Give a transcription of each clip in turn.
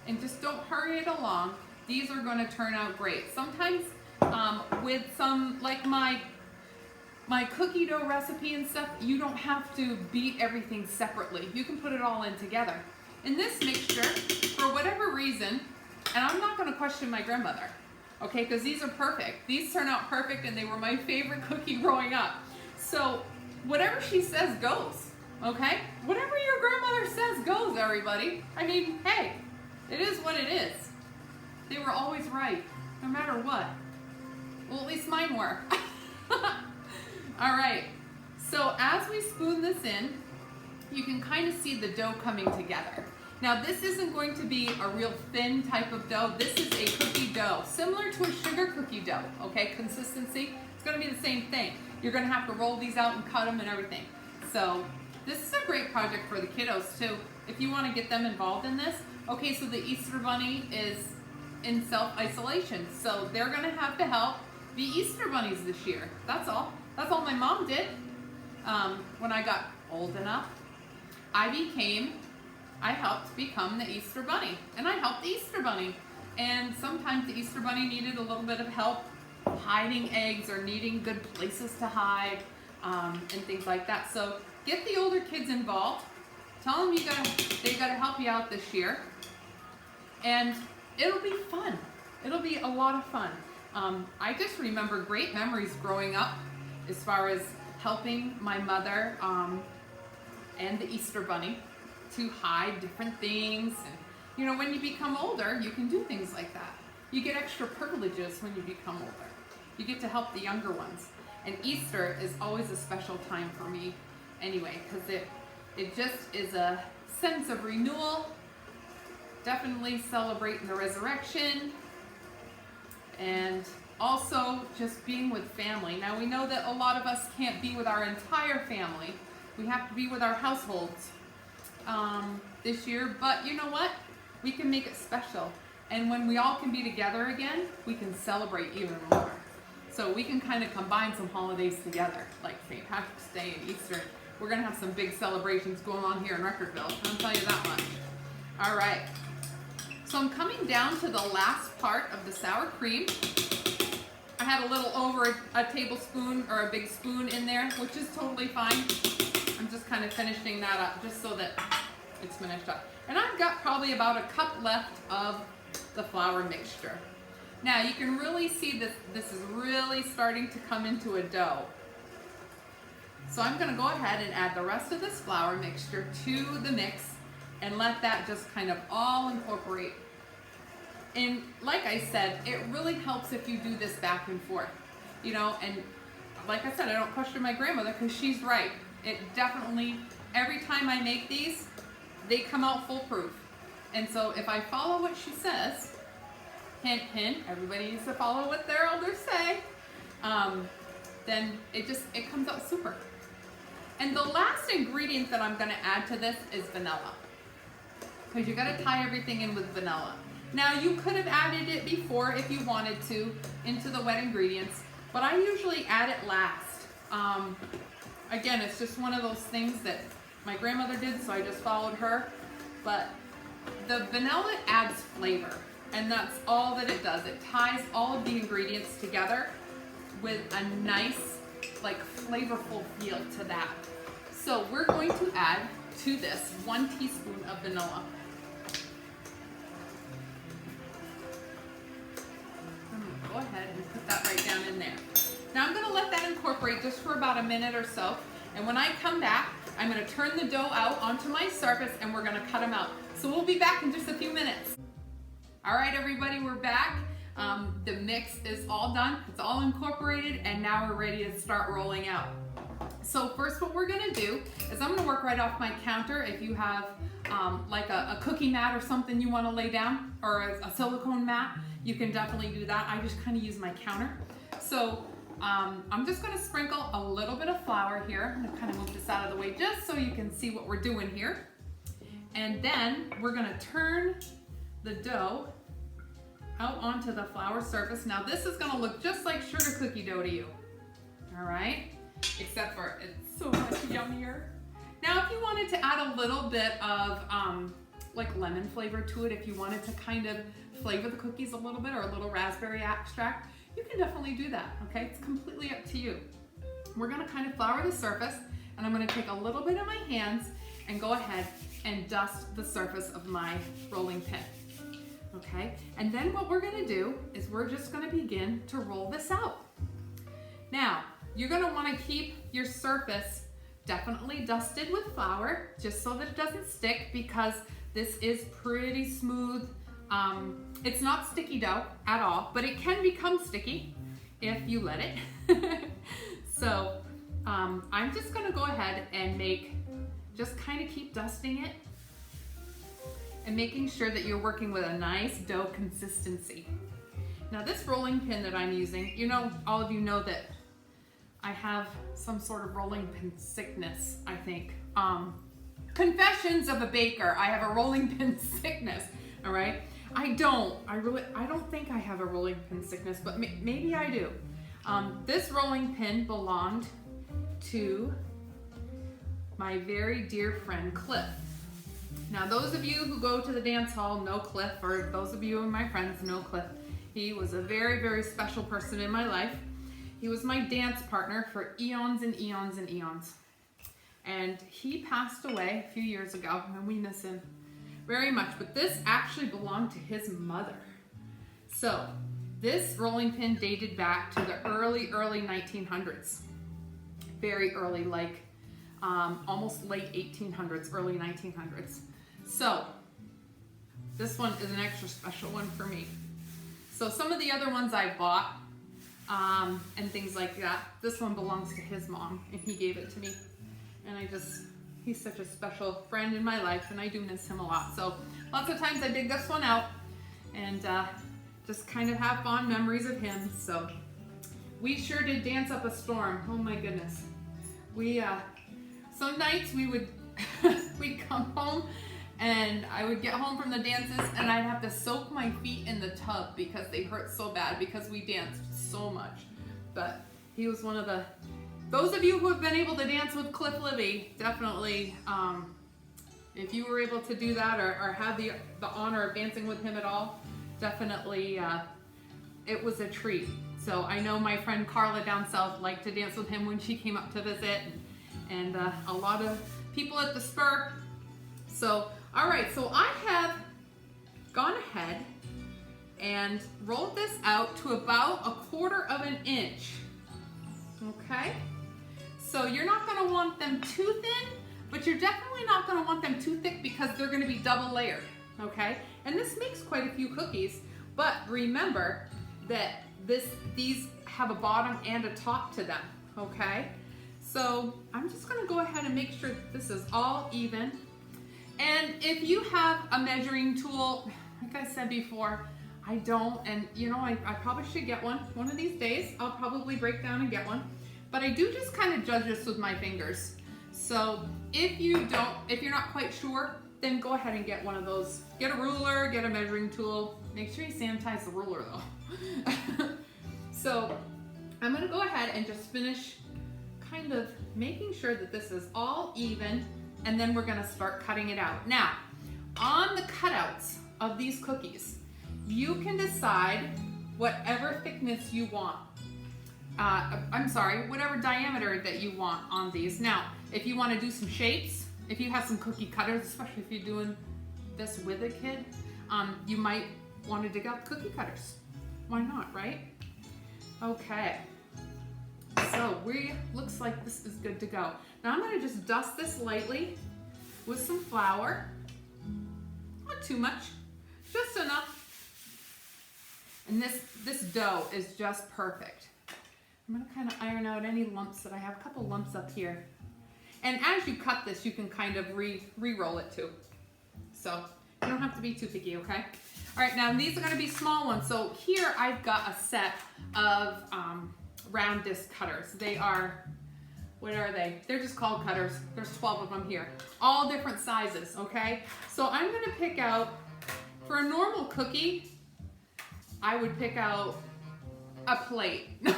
and just don't hurry it along. These are going to turn out great. Sometimes with some, like my cookie dough recipe and stuff, you don't have to beat everything separately. You can put it all in together. In this mixture, for whatever reason, and I'm not going to question my grandmother, okay, because these are perfect. These turn out perfect, and they were my favorite cookie growing up. So whatever she says goes, okay? Whatever your grandmother says goes, everybody. I mean, hey, it is what it is. They were always right, no matter what. Well, at least mine were. All right, so as we spoon this in, you can kind of see the dough coming together. Now this isn't going to be a real thin type of dough. This is a cookie dough, similar to a sugar cookie dough, okay? Consistency, it's gonna be the same thing. You're gonna have to roll these out and cut them and everything. So this is a great project for the kiddos too, if you wanna get them involved in this. Okay, so the Easter Bunny is in self-isolation, so they're gonna have to help be Easter bunnies this year. That's all. That's all my mom did. When I got old enough, I helped become the Easter Bunny, and I helped the Easter Bunny. And sometimes the Easter Bunny needed a little bit of help hiding eggs or needing good places to hide and things like that. So get the older kids involved. Tell them they gotta help you out this year, and it'll be fun. It'll be a lot of fun. I just remember great memories growing up as far as helping my mother and the Easter Bunny to hide different things. And you know, when you become older, you can do things like that. You get extra privileges when you become older. You get to help the younger ones. And Easter is always a special time for me anyway, because it just is a sense of renewal, definitely celebrating the resurrection, and also just being with family. Now we know that a lot of us can't be with our entire family. We have to be with our households this year, but you know what? We can make it special. And when we all can be together again, we can celebrate even more. So we can kind of combine some holidays together, like St. Patrick's Day and Easter. We're gonna have some big celebrations going on here in Recordville, I'll tell you that much. All right, so I'm coming down to the last part of the sour cream. I had a little over a tablespoon or a big spoon in there, which is totally fine. I'm just kind of finishing that up just so that it's finished up. And I've got probably about a cup left of the flour mixture. Now you can really see this is really starting to come into a dough. So I'm gonna go ahead and add the rest of this flour mixture to the mix and let that just kind of all incorporate. And like I said, it really helps if you do this back and forth, you know, and like I said, I don't question my grandmother because she's right. It definitely, every time I make these, they come out foolproof. And so if I follow what she says, hint, hint, everybody needs to follow what their elders say, then it comes out super. And the last ingredient that I'm gonna add to this is vanilla. Because you gotta tie everything in with vanilla. Now you could have added it before if you wanted to into the wet ingredients, but I usually add it last. Again, it's just one of those things that my grandmother did, so I just followed her. But the vanilla adds flavor, and that's all that it does. It ties all of the ingredients together with a nice, like, flavorful feel to that. So we're going to add to this 1 teaspoon of vanilla. I'm gonna go ahead and put that right down in there. Now I'm gonna let that incorporate just for about a minute or so. And when I come back, I'm gonna turn the dough out onto my surface and we're gonna cut them out. So we'll be back in just a few minutes. All right, everybody, we're back. The mix is all done, it's all incorporated, and now we're ready to start rolling out. So first what we're gonna do is I'm gonna work right off my counter. If you have like a cookie mat or something you wanna lay down, or a silicone mat, you can definitely do that. I just kinda use my counter. So I'm just gonna sprinkle a little bit of flour here. I'm gonna kind of move this out of the way just so you can see what we're doing here. And then we're gonna turn the dough out onto the flour surface. Now this is gonna look just like sugar cookie dough to you, all right? Except for it's so much yummier. Now if you wanted to add a little bit of like lemon flavor to it. If you wanted to kind of flavor the cookies a little bit, or a little raspberry extract, you can definitely do that, okay? It's completely up to you. We're gonna kind of flour the surface, and I'm gonna take a little bit in my hands and go ahead and dust the surface of my rolling pin, okay? And then what we're gonna do is we're just gonna begin to roll this out. Now, you're gonna wanna keep your surface definitely dusted with flour, just so that it doesn't stick, because this is pretty smooth. It's not sticky dough at all, but it can become sticky if you let it. So I'm just gonna go ahead and just kind of keep dusting it and making sure that you're working with a nice dough consistency. Now this rolling pin that I'm using, you know, all of you know that I have some sort of rolling pin sickness, I think. Confessions of a baker, I have a rolling pin sickness, all right? I don't think I have a rolling pin sickness, but maybe I do. This rolling pin belonged to my very dear friend Cliff. Now those of you who go to the dance hall know Cliff, or those of you and my friends know Cliff. He was a very, very special person in my life. He was my dance partner for eons and eons and eons. And he passed away a few years ago, and we miss him very much. But this actually belonged to his mother. So this rolling pin dated back to the early 1900s. Very early, like almost late 1800s, early 1900s. So this one is an extra special one for me. So some of the other ones I bought, and things like that, this one belongs to his mom, and he gave it to me. And he's such a special friend in my life, and I do miss him a lot. So lots of times I dig this one out and just kind of have fond memories of him. So we sure did dance up a storm. Oh my goodness. Some nights we would we'd come home, and I would get home from the dances, and I'd have to soak my feet in the tub because they hurt so bad, because we danced so much. But he was one of those of you who have been able to dance with Cliff Libby, definitely, if you were able to do that, or have the honor of dancing with him at all, definitely it was a treat. So I know my friend Carla down south liked to dance with him when she came up to visit, and a lot of people at the Spur. So, all right, so I have gone ahead and rolled this out to about 1/4 inch, okay? So you're not gonna want them too thin, but you're definitely not gonna want them too thick, because they're gonna be double layered, okay? And this makes quite a few cookies, but remember that these have a bottom and a top to them, okay? So I'm just gonna go ahead and make sure that this is all even. And if you have a measuring tool, like I said before, I don't, and you know, I probably should get one of these days. I'll probably break down and get one. But I do just kind of judge this with my fingers. So if you're not quite sure, then go ahead and get one of those. Get a ruler, get a measuring tool. Make sure you sanitize the ruler though. So I'm gonna go ahead and just finish kind of making sure that this is all even, and then we're gonna start cutting it out. Now, on the cutouts of these cookies, you can decide whatever thickness you want. Whatever diameter that you want on these. Now, if you want to do some shapes, if you have some cookie cutters, especially if you're doing this with a kid, you might want to dig out cookie cutters. Why not, right? Okay. So looks like this is good to go. Now I'm going to just dust this lightly with some flour. Not too much, just enough. And this dough is just perfect. I'm going to kind of iron out any lumps that I have. A couple lumps up here. And as you cut this, you can kind of re-roll it too. So you don't have to be too picky, okay? All right, now these are going to be small ones. So here I've got a set of round disc cutters. They are, what are they? They're just called cutters. There's 12 of them here. All different sizes, okay? So I'm going to pick out, for a normal cookie, I would pick out a plate. No,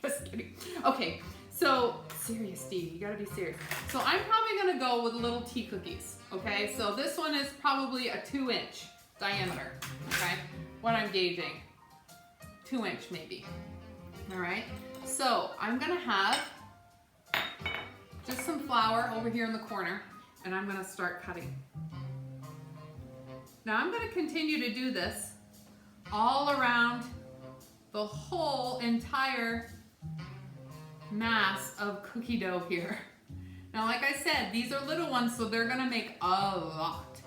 just kidding. Okay, so serious, Steve, you gotta be serious. So I'm probably gonna go with little tea cookies, Okay, so this one is probably a 2-inch diameter, okay? What I'm gauging, 2-inch maybe. All right, so I'm gonna have just some flour over here in the corner, and I'm gonna start cutting. Now I'm gonna continue to do this all around the whole entire mass of cookie dough here. Now, like I said, these are little ones, so they're gonna make a lot.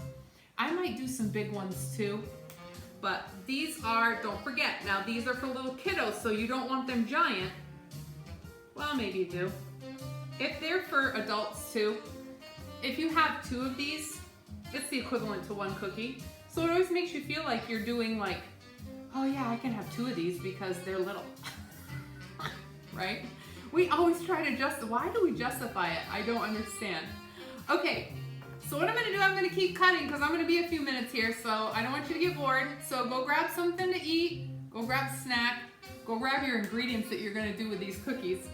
I might do some big ones too, but these are, don't forget, now these are for little kiddos, so you don't want them giant. Well, maybe you do. If they're for adults too, if you have 2 of these, it's the equivalent to 1 cookie. So it always makes you feel like you're doing like, oh yeah, I can have 2 of these because they're little, right? We always try to why do we justify it? I don't understand. Okay, so what I'm gonna do, I'm gonna keep cutting because I'm gonna be a few minutes here, so I don't want you to get bored. So go grab something to eat, go grab a snack, go grab your ingredients that you're gonna do with these cookies,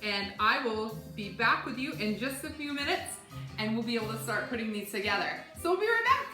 and I will be back with you in just a few minutes, and we'll be able to start putting these together. So we'll be right back.